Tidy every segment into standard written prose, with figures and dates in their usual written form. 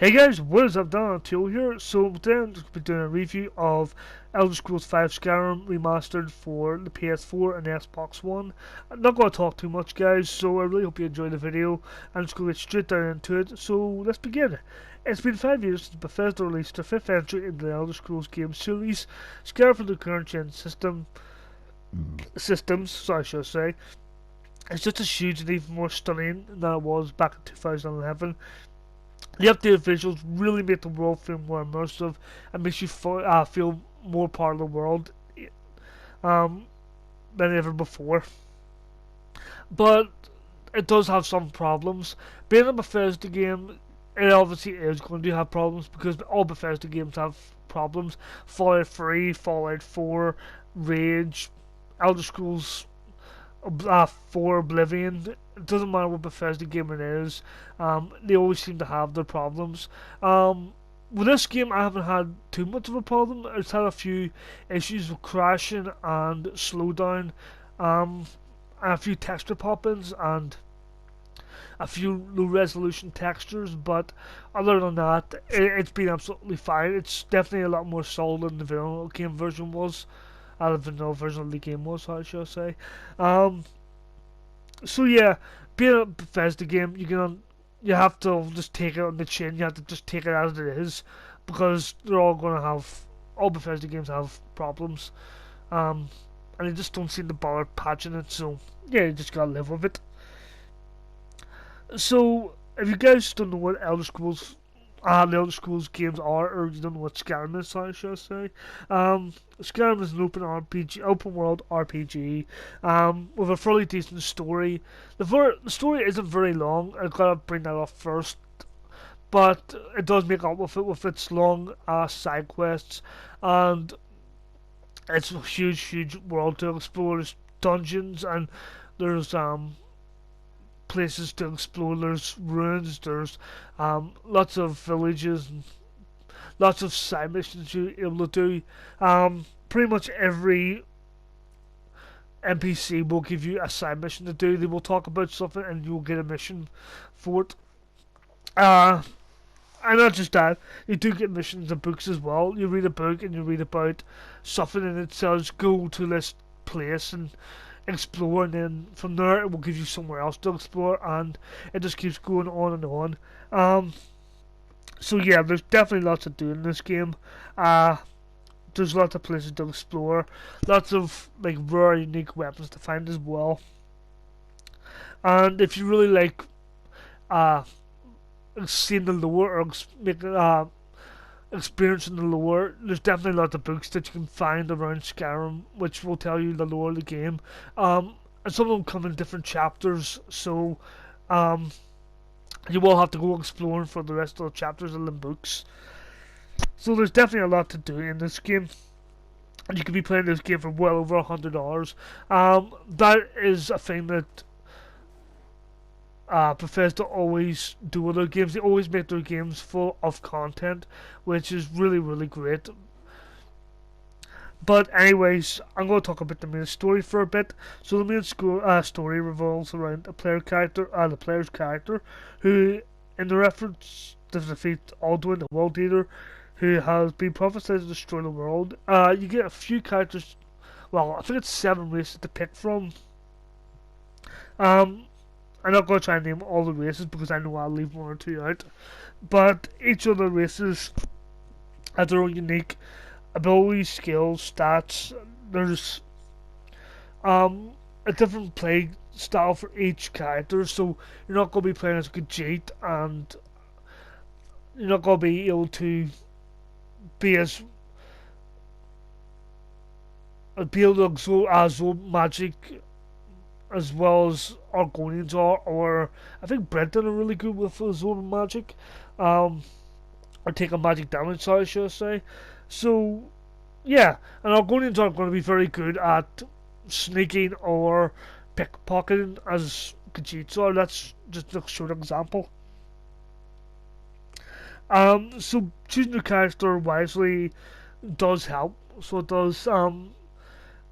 Hey guys, what is up? Donald here. So today I'm just going to be doing a review of Elder Scrolls 5 Skyrim remastered for the PS4 and the Xbox One. I'm not going to talk too much guys, so I really hope you enjoy the video. I'm just going to get straight down into it, so let's begin. It's been 5 years since Bethesda released their 5th entry in the Elder Scrolls game series. Skyrim for the current gen systems, I should say. It's just as huge and even more stunning than it was back in 2011. The updated visuals really make the world feel more immersive and makes you feel more part of the world um, than ever before. But it does have some problems. Being a Bethesda game, it obviously is going to have problems because all Bethesda games have problems. Fallout 3, Fallout 4, Rage, Elder Scrolls 4 Oblivion. It doesn't matter what Bethesda game it is, they always seem to have their problems. With this game I haven't had too much of a problem. It's had a few issues with crashing and slowdown, and a few texture pop-ins and a few low resolution textures, but other than that it's been absolutely fine. It's definitely a lot more solid than the vanilla game version was. The vanilla version of the game was, I should say. So yeah, being a Bethesda game, you have to just take it on the chin. You have to just take it as it is, because they're all all Bethesda games have problems, and they just don't seem to bother patching it. So yeah, you just gotta live with it. So if you guys don't know what the Elder Scrolls games are, or you don't know what Skyrim is, I should say. Skyrim is an open world RPG, with a fairly decent story. The story isn't very long. I've got to bring that up first, but it does make up with it with its long side quests, and it's a huge world to explore. There's dungeons and there's places to explore. There's ruins, there's lots of villages and lots of side missions you're able to do. Pretty much every NPC will give you a side mission to do. They will talk about something and you'll get a mission for it. And not just that, you do get missions and books as well. You read a book and you read about something and it says go to this place and explore, and then from there it will give you somewhere else to explore, and it just keeps going on and on. So yeah, there's definitely lots to do in this game. There's lots of places to explore, lots of like rare, unique weapons to find as well. And if you really like seeing the lore or experiencing the lore, there's definitely lots of books that you can find around Skyrim which will tell you the lore of the game. And some of them come in different chapters, so you will have to go exploring for the rest of the chapters in the books. So there's definitely a lot to do in this game, and you could be playing this game for well over $100. That is a thing that Bethesda always do with their games. They always make their games full of content, which is really great. But anyways, I'm going to talk about the main story for a bit. So the main story revolves around the player's character, who, in the efforts to defeat Alduin, the World Eater, who has been prophesied to destroy the world. You get a few characters. Well, I think it's 7 races to pick from. I'm not going to try and name all the races because I know I'll leave 1 or 2 out. But each of the races has their own unique abilities, skills, stats. There's a different play style for each character, so you're not going to be playing as Khajiit, and you're not going to be able to be able to absorb magic as well as Argonians are, or I think Brenton are really good with absorbing magic, or taking magic damage, I should say. So yeah, and Argonians aren't going to be very good at sneaking or pickpocketing as Khajiits are. That's just a short example. So choosing your character wisely does help. So it does, and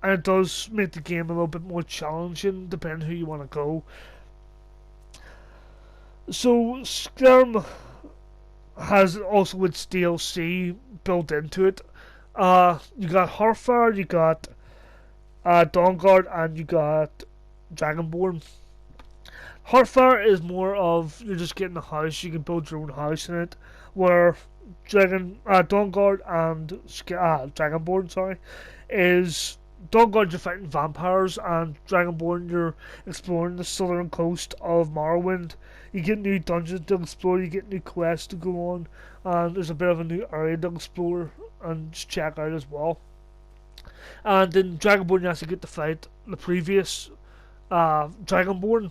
it does make the game a little bit more challenging depending who you want to go. So Skyrim has also its DLC built into it. You got Hearthfire, you got Dawnguard, and you got Dragonborn. Hearthfire is more of you're just getting a house, you can build your own house in it. Where Dawnguard and Dragonborn, sorry, is Dawnguard you're fighting vampires, and Dragonborn you're exploring the southern coast of Morrowind. You get new dungeons to explore, you get new quests to go on, and there's a bit of a new area to explore and just check out as well. And in Dragonborn you actually get to fight the previous Dragonborn,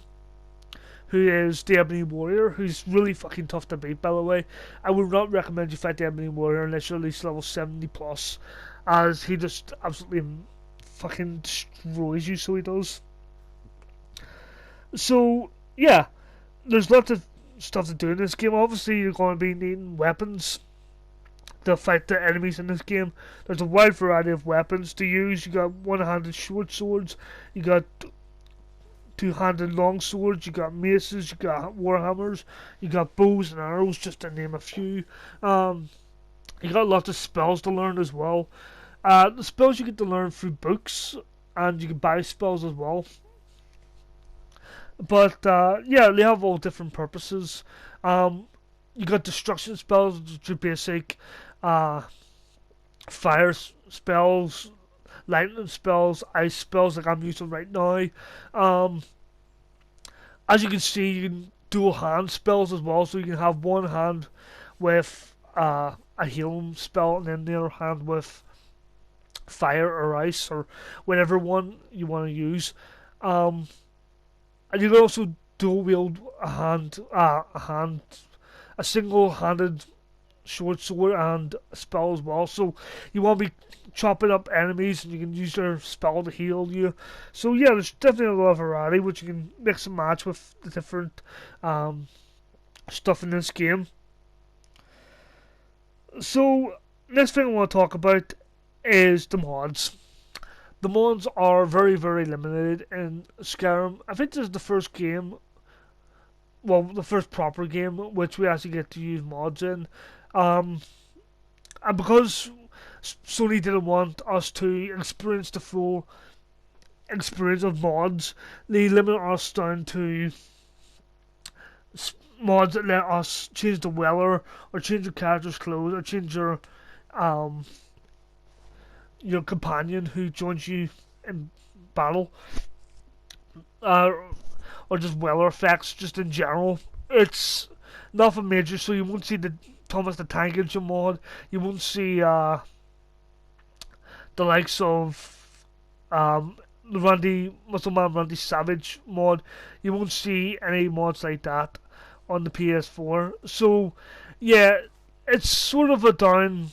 who is the Ebony Warrior, who's really fucking tough to beat, by the way. I would not recommend you fight the Ebony Warrior unless you're at least level 70 plus, as he just absolutely fucking destroys you, so he does. So, yeah, there's lots of stuff to do in this game. Obviously, you're going to be needing weapons to fight the enemies in this game. There's a wide variety of weapons to use. You got one-handed short swords, you got two-handed long swords, you got maces, you got warhammers, you got bows and arrows, just to name a few. You got lots of spells to learn as well. The spells you get to learn through books, and you can buy spells as well. But yeah, they have all different purposes. You got destruction spells, which are basic fire spells, lightning spells, ice spells like I'm using right now. As you can see, you can dual hand spells as well, so you can have one hand with a healing spell and then the other hand with fire or ice or whatever one you want to use. And you can also dual wield a single-handed short sword and a spell as well. So you want to be chopping up enemies, and you can use their spell to heal you. So yeah, there's definitely a lot of variety, which you can mix and match with the different stuff in this game. So next thing I want to talk about is the mods. The mods are very, very limited in Skyrim. I think this is the first game, well, the first proper game which we actually get to use mods in. And because Sony didn't want us to experience the full experience of mods, they limit us down to mods that let us change the weather, or change your character's clothes, or change your companion who joins you in battle, or just weather effects just in general. It's nothing major, so you won't see the Thomas the Tank Engine mod, you won't see the likes of Randy Savage mod. You won't see any mods like that on the PS4. So yeah, it's sort of a downgrade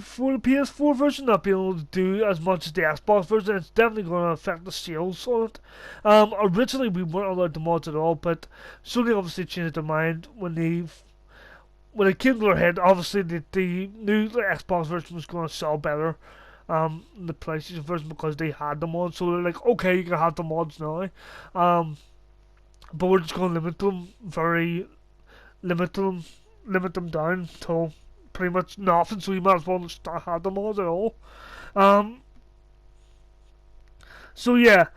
for the PS4 version, not being able to do as much as the Xbox version. It's definitely going to affect the sales on it. Originally we weren't allowed the mods at all, but Sony obviously changed their mind when it came to their head. Obviously the new Xbox version was going to sell better than the PlayStation version because they had the mods. So they're like, okay, you can have the mods now, but we're just going to limit them down till pretty much nothing, so you might as well just not have the mods at all. So yeah,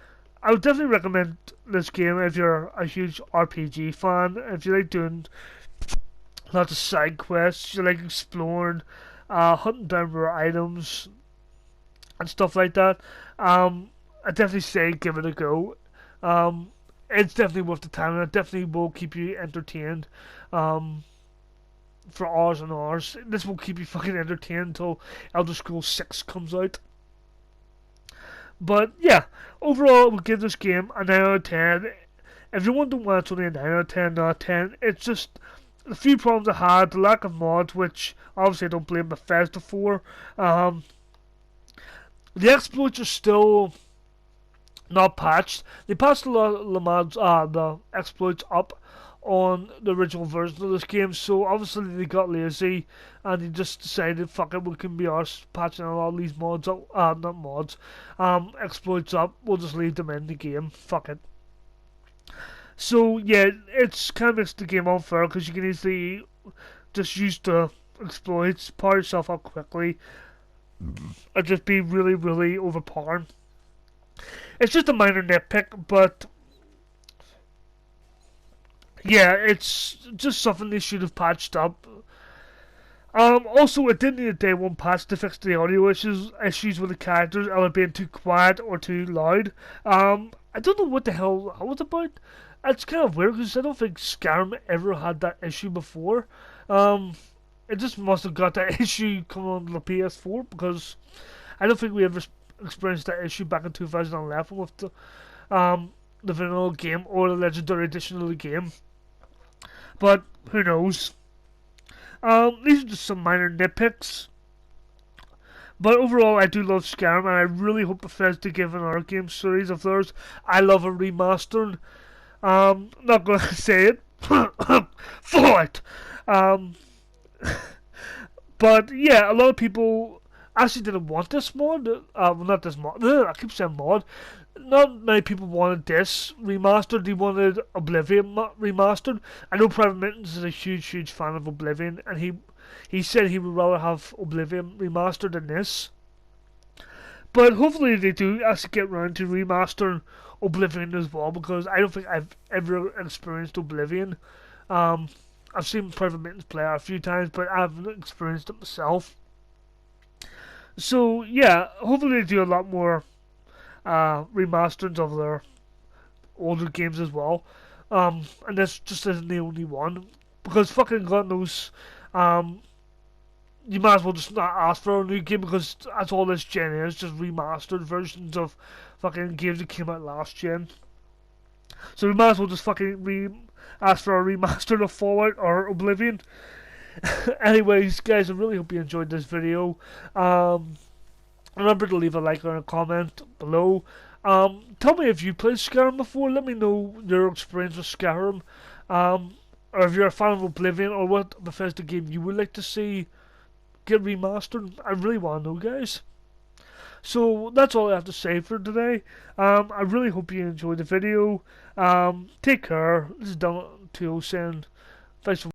I would definitely recommend this game if you're a huge RPG fan, if you like doing lots of side quests, you like exploring, hunting down rare items and stuff like that. I definitely say give it a go. It's definitely worth the time, and it definitely will keep you entertained. For hours and hours. This will keep you fucking entertained until Elder Scrolls 6 comes out. But yeah, overall, I would give this game a 9 out of 10. If you want to watch, it's only a 9 out of 10, not a 10. It's just a few problems I had, the lack of mods, which obviously I don't blame Bethesda for. The exploits are still not patched. They patched a lot of the mods, the exploits up on the original version of this game, so obviously they got lazy and they just decided, fuck it, we can be arse patching a lot of these mods up, not mods, exploits up, we'll just leave them in the game, fuck it. So yeah, it's kind of makes the game unfair because you can easily just use the exploits, power yourself up quickly, and just be really, really overpowering. It's just a minor nitpick, but yeah, it's just something they should have patched up. Also, it did need a day one patch to fix the audio issues with the characters either being too quiet or too loud. I don't know what the hell that was about. It's kind of weird because I don't think Skyrim ever had that issue before. Um, it just must have got that issue coming on the PS4 because I don't think we ever experienced that issue back in 2011 with the vanilla game or the legendary edition of the game. But who knows? These are just some minor nitpicks. But overall, I do love Skyrim, and I really hope Bethesda give another game series of theirs. I love a remastered. Not gonna say it. For it. Um, but yeah, a lot of people actually didn't want this mod. Well, not this mod. I keep saying mod. Not many people wanted this remastered. They wanted Oblivion remastered. I know Private Mittens is a huge fan of Oblivion, and he said he would rather have Oblivion remastered than this. But hopefully they do actually get around to remastering Oblivion as well, because I don't think I've ever experienced Oblivion. I've seen Private Mittens play it a few times, but I haven't experienced it myself. So yeah, hopefully they do a lot more remasterings of their older games as well. And this just isn't the only one, because fucking God knows, you might as well just not ask for a new game, because that's all this gen is, just remastered versions of fucking games that came out last gen. So we might as well just fucking ask for a remaster of Fallout or Oblivion. Anyways, guys, I really hope you enjoyed this video. Remember to leave a like or a comment below. Tell me if you played Skyrim before. Let me know your experience with Skyrim. Or if you're a fan of Oblivion, or what Bethesda game you would like to see get remastered. I really want to know, guys. So that's all I have to say for today. I really hope you enjoyed the video. Take care. This is Devil0020's saying thanks for